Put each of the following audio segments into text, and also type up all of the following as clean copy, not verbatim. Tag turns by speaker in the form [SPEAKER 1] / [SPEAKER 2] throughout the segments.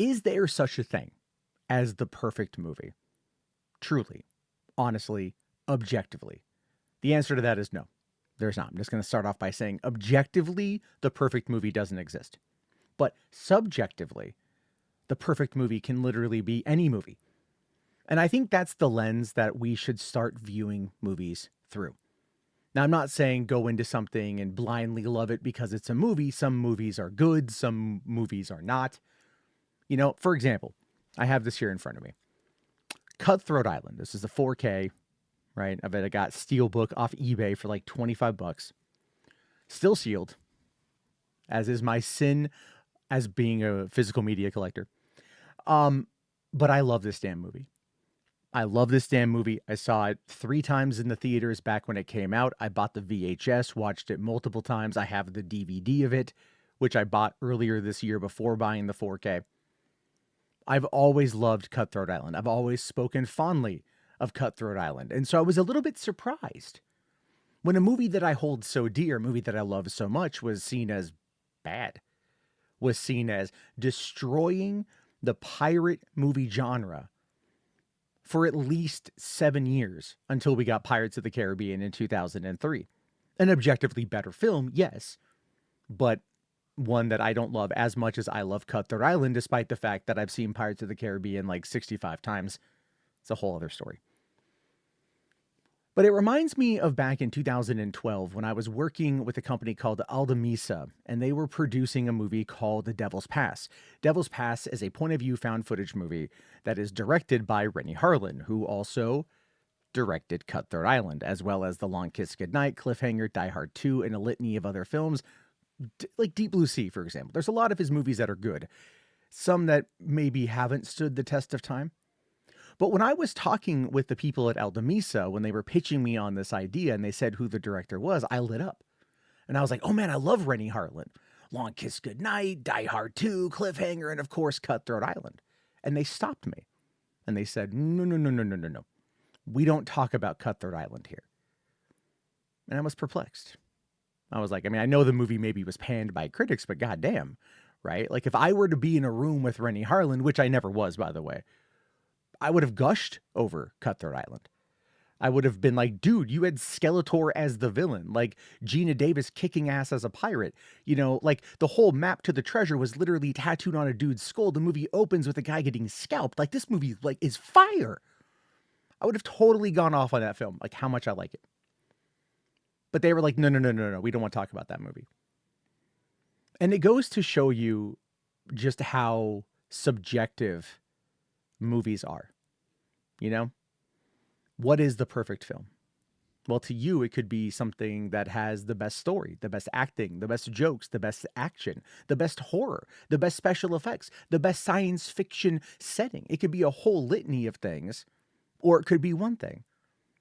[SPEAKER 1] Is there such a thing as the perfect movie? Truly, honestly, objectively. The answer to that is no. There's not. I'm just going to start off by saying objectively, the perfect movie doesn't exist. But subjectively, the perfect movie can literally be any movie. And I think that's the lens that we should start viewing movies through. Now, I'm not saying go into something and blindly love it because it's a movie. Some movies are good, some movies are not. You know, for example, I have this here in front of me. Cutthroat Island. This is a 4K, right? I bet I got Steelbook off eBay for like 25 bucks. Still sealed, as is my sin as being a physical media collector. But I love this damn movie. I love this damn movie. I saw it 3 times in the theaters back when it came out. I bought the VHS, watched it multiple times. I have the DVD of it, which I bought earlier this year before buying the 4K. I've always loved Cutthroat Island. I've always spoken fondly of Cutthroat Island. And so I was a little bit surprised when a movie that I hold so dear, a movie that I love so much, was seen as bad, was seen as destroying the pirate movie genre for at least 7 years until we got Pirates of the Caribbean in 2003. An objectively better film, yes, but one that I don't love as much as I love Cutthroat Island, despite the fact that I've seen Pirates of the Caribbean like 65 times. It's a whole other story. But it reminds me of back in 2012 when I was working with a company called Aldemisa, and they were producing a movie called The Devil's Pass. Devil's Pass is a point-of-view found footage movie that is directed by Renny Harlin, who also directed Cutthroat Island, as well as The Long Kiss Goodnight, Cliffhanger, Die Hard 2, and a litany of other films, like Deep Blue Sea, for example. There's a lot of his movies that are good, some that maybe haven't stood the test of time. But when I was talking with the people at Aldemisa, when they were pitching me on this idea and they said who the director was, I lit up. And I was like, oh man, I love Renny Harlin. Long Kiss Goodnight, Die Hard 2, Cliffhanger, and of course, Cutthroat Island. And they stopped me. And they said, no, no, no, no, no, no, no. We don't talk about Cutthroat Island here. And I was perplexed. I was like, I mean, I know the movie maybe was panned by critics, but goddamn, right? Like if I were to be in a room with Renny Harlin, which I never was, by the way, I would have gushed over Cutthroat Island. I would have been like, dude, you had Skeletor as the villain, like Gina Davis kicking ass as a pirate. You know, like the whole map to the treasure was literally tattooed on a dude's skull. The movie opens with a guy getting scalped. Like this movie like is fire. I would have totally gone off on that film, like how much I like it. But they were like, no, no, no, no, no. We don't want to talk about that movie. And it goes to show you just how subjective movies are. You know, what is the perfect film? Well, to you, it could be something that has the best story, the best acting, the best jokes, the best action, the best horror, the best special effects, the best science fiction setting. It could be a whole litany of things, or it could be one thing.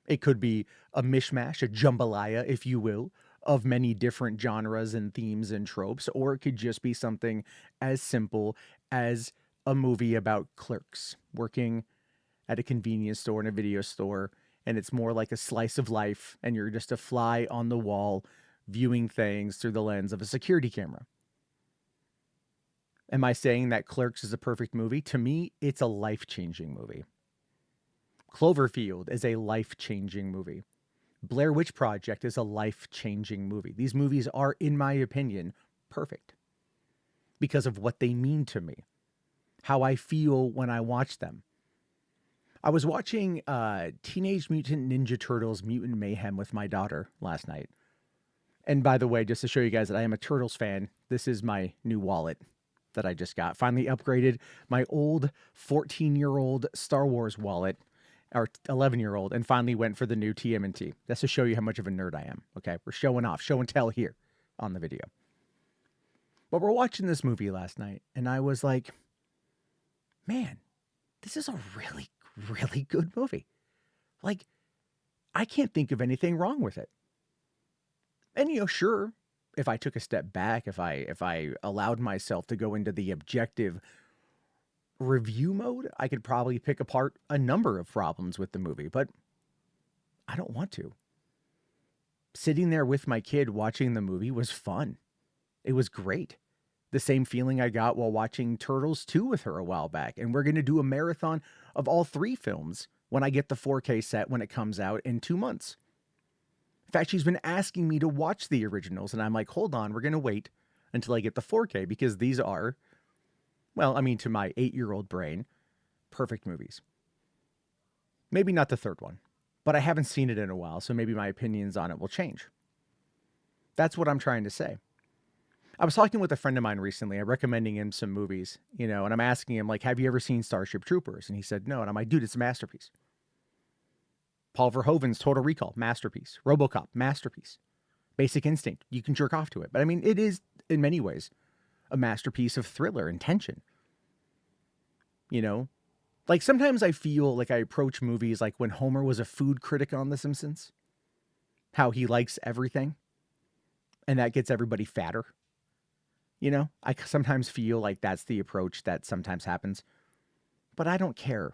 [SPEAKER 1] It could be a mishmash, a jambalaya, if you will, of many different genres and themes and tropes, or it could just be something as simple as a movie about clerks working at a convenience store and a video store, and it's more like a slice of life, and you're just a fly on the wall viewing things through the lens of a security camera. Am I saying that Clerks is a perfect movie? To me, it's a life-changing movie. Cloverfield is a life-changing movie. Blair Witch Project is a life-changing movie. These movies are, in my opinion, perfect because of what they mean to me, how I feel when I watch them. I was watching Teenage Mutant Ninja Turtles Mutant Mayhem with my daughter last night. And by the way, just to show you guys that I am a Turtles fan, this is my new wallet that I just got. Finally upgraded my old 14-year-old Star Wars wallet, or 11-year-old, and finally went for the new TMNT. That's to show you how much of a nerd I am, okay? We're showing off, show and tell here on the video. But we're watching this movie last night, and I was like, man, this is a really good movie. Like, I can't think of anything wrong with it. And, you know, sure, if I took a step back, if I allowed myself to go into the objective review mode, I could probably pick apart a number of problems with the movie, but I don't want to. Sitting there with my kid watching the movie was fun. It was great. The same feeling I got while watching Turtles 2 with her a while back. And we're going to do a marathon of all three films when I get the 4K set when it comes out in 2 months. In fact, she's been asking me to watch the originals, and I'm like, hold on, we're going to wait until I get the 4K because these are, well, I mean, to my 8-year-old brain, perfect movies. Maybe not the third one, but I haven't seen it in a while, so maybe my opinions on it will change. That's what I'm trying to say. I was talking with a friend of mine recently. I'm recommending him some movies, and I'm asking him, like, have you ever seen Starship Troopers? And he said, no. And I'm like, dude, it's a masterpiece. Paul Verhoeven's Total Recall, masterpiece. RoboCop, masterpiece. Basic Instinct, you can jerk off to it. But I mean, it is, in many ways, a masterpiece of thriller and tension. Like sometimes I feel like I approach movies like when Homer was a food critic on The Simpsons, how he likes everything, and that gets everybody fatter. I sometimes feel like that's the approach that sometimes happens, but I don't care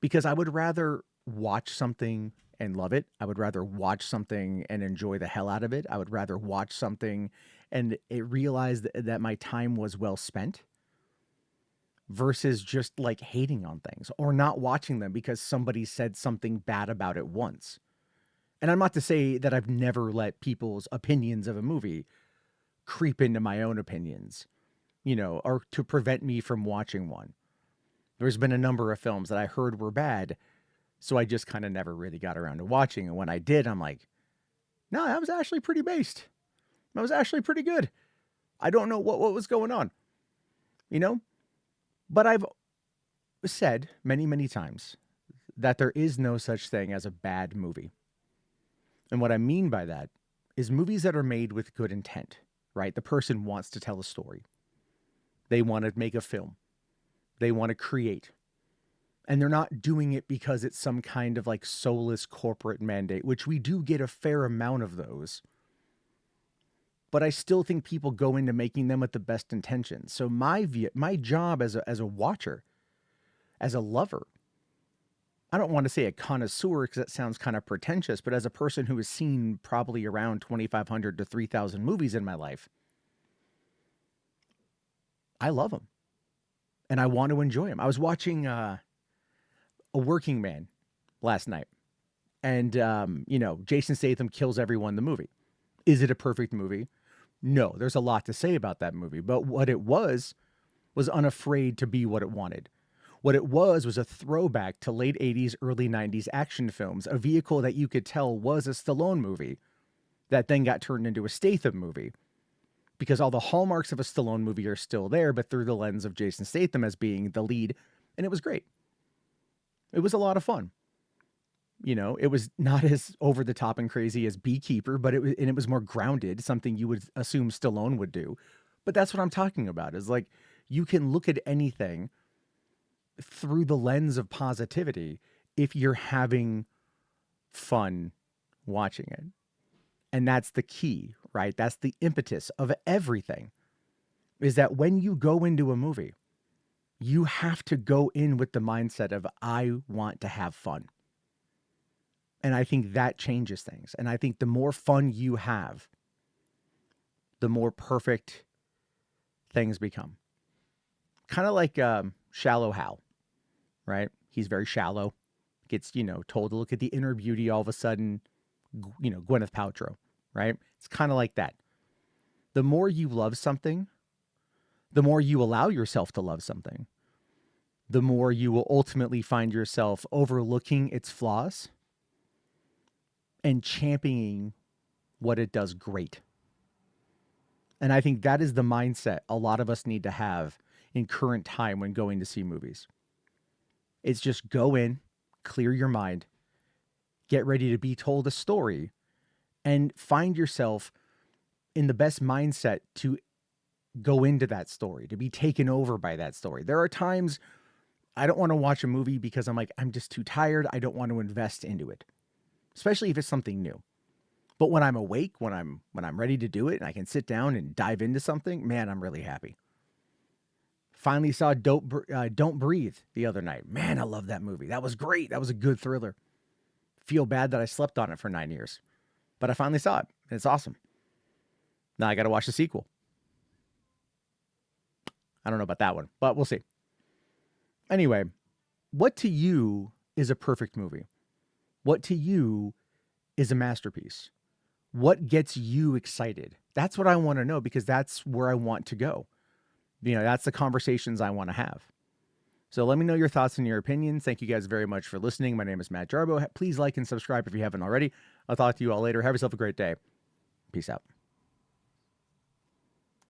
[SPEAKER 1] because I would rather watch something and love it. I would rather watch something and enjoy the hell out of it. I would rather watch something and realize that my time was well spent versus just like hating on things or not watching them because somebody said something bad about it once. And I'm not to say that I've never let people's opinions of a movie creep into my own opinions, or to prevent me from watching one. There's been a number of films that I heard were bad, so I just kind of never really got around to watching. And when I did, I'm like, no, that was actually pretty based. That was actually pretty good. I don't know what was going on, But I've said many, many times that there is no such thing as a bad movie. And what I mean by that is movies that are made with good intent, right? The person wants to tell a story. They want to make a film. They want to create. And they're not doing it because it's some kind of like soulless corporate mandate, which we do get a fair amount of those. But I still think people go into making them with the best intentions. So my job as a watcher, as a lover, I don't want to say a connoisseur because that sounds kind of pretentious, but as a person who has seen probably around 2,500 to 3,000 movies in my life, I love them. And I want to enjoy them. I was watching A Working Man last night. And, Jason Statham kills everyone in the movie. Is it a perfect movie? No, there's a lot to say about that movie. But what it was unafraid to be what it wanted. What it was a throwback to late 80s, early 90s action films, a vehicle that you could tell was a Stallone movie that then got turned into a Statham movie. Because all the hallmarks of a Stallone movie are still there, but through the lens of Jason Statham as being the lead. And it was great. It was a lot of fun. It was not as over the top and crazy as Beekeeper, but it was more grounded, something you would assume Stallone would do. But that's what I'm talking about, is like you can look at anything through the lens of positivity if you're having fun watching it. And that's the key, right? That's the impetus of everything, is that when you go into a movie, you have to go in with the mindset of, I want to have fun. And I think that changes things. And I think the more fun you have, the more perfect things become. Kind of like Shallow Hal, right? He's very shallow. Gets, told to look at the inner beauty all of a sudden, Gwyneth Paltrow, right? It's kind of like that. The more you love something, the more you allow yourself to love something, the more you will ultimately find yourself overlooking its flaws and championing what it does great. And I think that is the mindset a lot of us need to have in current time when going to see movies. It's just go in, clear your mind, get ready to be told a story, and find yourself in the best mindset to go into that story, to be taken over by that story. There are times I don't want to watch a movie because I'm like, I'm just too tired. I don't want to invest into it, especially if it's something new. But when I'm awake, when I'm ready to do it and I can sit down and dive into something, man, I'm really happy. Finally saw Don't Breathe the other night. Man, I love that movie. That was great. That was a good thriller. Feel bad that I slept on it for 9 years. But I finally saw it, and it's awesome. Now I got to watch the sequel. I don't know about that one, but we'll see. Anyway, what to you is a perfect movie? What to you is a masterpiece? What gets you excited? That's what I want to know, because that's where I want to go. That's the conversations I want to have. So let me know your thoughts and your opinions. Thank you guys very much for listening. My name is Matt Jarbo. Please like and subscribe if you haven't already. I'll talk to you all later. Have yourself a great day. Peace out.